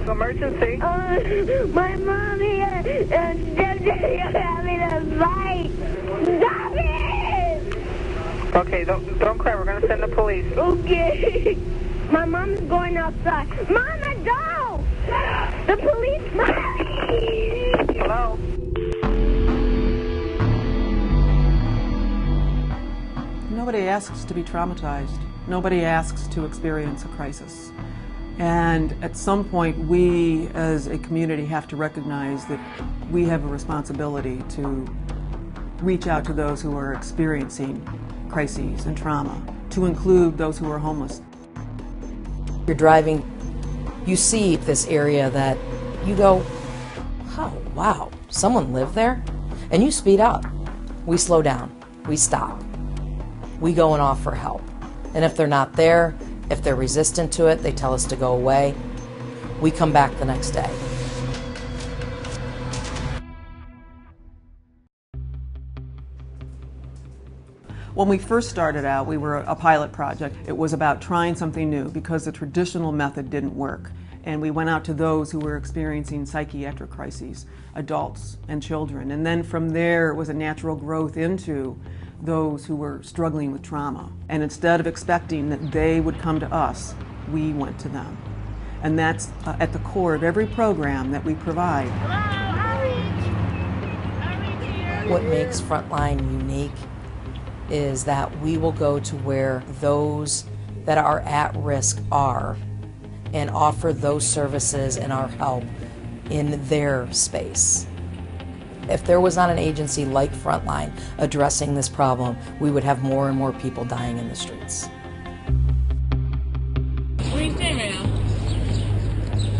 Emergency. My mommy and daddy are having a fight. Stop it! Okay, don't cry. We're going to send the police. Okay. My mom is going outside. Mama, go! The police. Hello? Nobody asks to be traumatized. Nobody asks to experience a crisis. And at some point, we as a community have to recognize that we have a responsibility to reach out to those who are experiencing crises and trauma, to include those who are homeless. You're driving, you see this area that you go, oh, wow, someone lived there? And you speed up. We slow down. We stop. We go and offer help. And if they're not there, if they're resistant to it, they tell us to go away. We come back the next day. When we first started out, we were a pilot project. It was about trying something new because the traditional method didn't work. And we went out to those who were experiencing psychiatric crises, adults and children. And then from there, it was a natural growth into those who were struggling with trauma. And instead of expecting that they would come to us, we went to them. And that's at the core of every program that we provide. What makes Frontline unique is that we will go to where those that are at risk are and offer those services and our help in their space. If there was not an agency like Frontline addressing this problem, we would have more and more people dying in the streets. Where are you staying right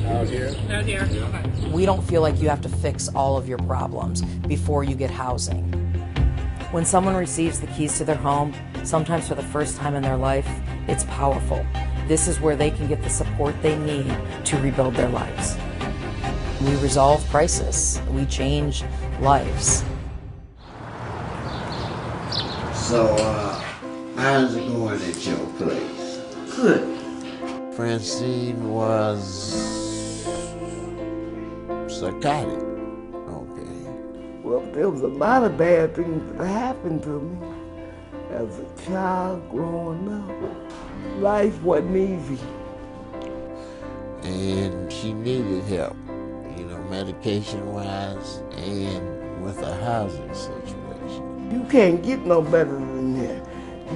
now? Out here. Out here? Yeah. Okay. We don't feel like you have to fix all of your problems before you get housing. When someone receives the keys to their home, sometimes for the first time in their life, it's powerful. This is where they can get the support they need to rebuild their lives. We resolve crisis. We change lives. So, how's it going at your place? Good. Francine was psychotic. Okay. Well, there was a lot of bad things that happened to me as a child growing up. Life wasn't easy. And she needed help, medication-wise and with a housing situation. You can't get no better than that.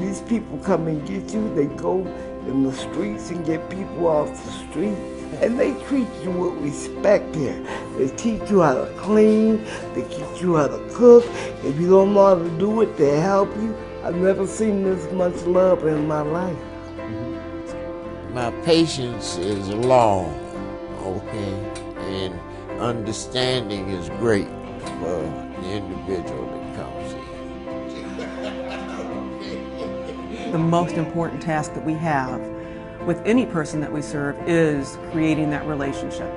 These people come and get you, they go in the streets and get people off the street. And they treat you with respect here. They teach you how to clean, they teach you how to cook. If you don't know how to do it, they help you. I've never seen this much love in my life. My patience is long, okay, and understanding is great for the individual that comes in. The most important task that we have with any person that we serve is creating that relationship,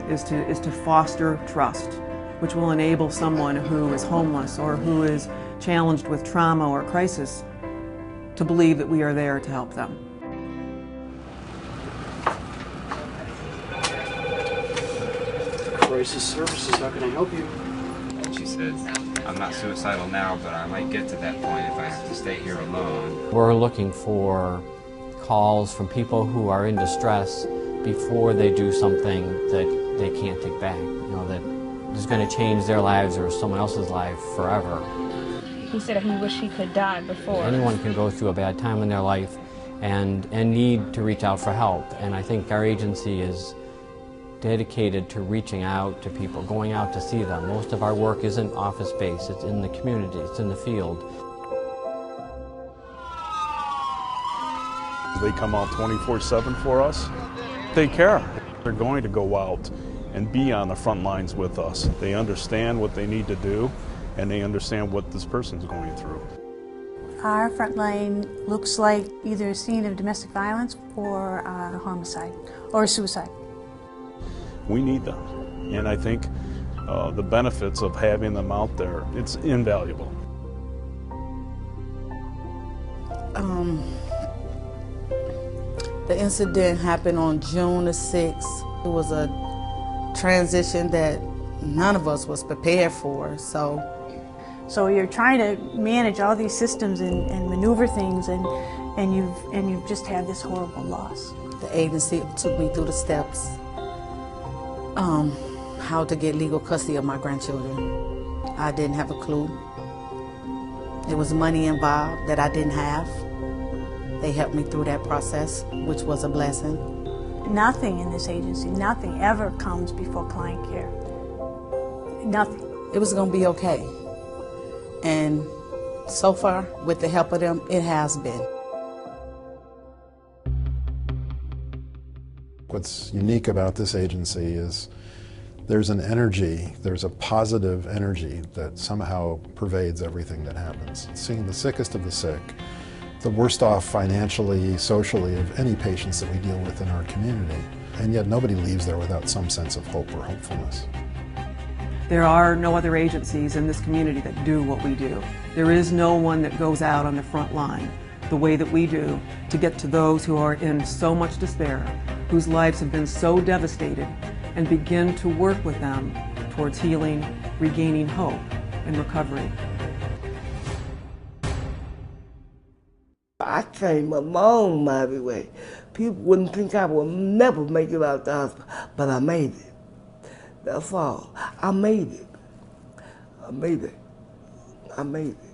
is to foster trust, which will enable someone who is homeless or who is challenged with trauma or crisis to believe that we are there to help them. Crisis Services, how can I help you? She said, I'm not suicidal now, but I might get to that point if I have to stay here alone. We're looking for calls from people who are in distress before they do something that they can't take back, that is going to change their lives or someone else's life forever. He said he wished he could die before. Anyone can go through a bad time in their life and need to reach out for help, and I think our agency is dedicated to reaching out to people, going out to see them. Most of our work isn't office-based, it's in the community, it's in the field. They come out 24/7 for us. They care. They're going to go out and be on the front lines with us. They understand what they need to do, and they understand what this person's going through. Our Frontline looks like either a scene of domestic violence or a homicide or a suicide. We need them, and I think the benefits of having them out there, it's invaluable. The incident happened on June the 6th. It was a transition that none of us was prepared for. So you're trying to manage all these systems and maneuver things, and you've just had this horrible loss. The agency took me through the steps, how to get legal custody of my grandchildren. I didn't have a clue. There was money involved that I didn't have. They helped me through that process, which was a blessing. Nothing in this agency, nothing ever comes before client care. Nothing. It was going to be okay. And so far, with the help of them, it has been. What's unique about this agency is there's an energy, there's a positive energy that somehow pervades everything that happens. Seeing the sickest of the sick, the worst off financially, socially of any patients that we deal with in our community, and yet nobody leaves there without some sense of hope or hopefulness. There are no other agencies in this community that do what we do. There is no one that goes out on the front line the way that we do to get to those who are in so much despair, whose lives have been so devastated, and begin to work with them towards healing, regaining hope, and recovery. I came a long mighty way. People wouldn't think I would never make it out the hospital, but I made it. That's all. I made it. I made it. I made it.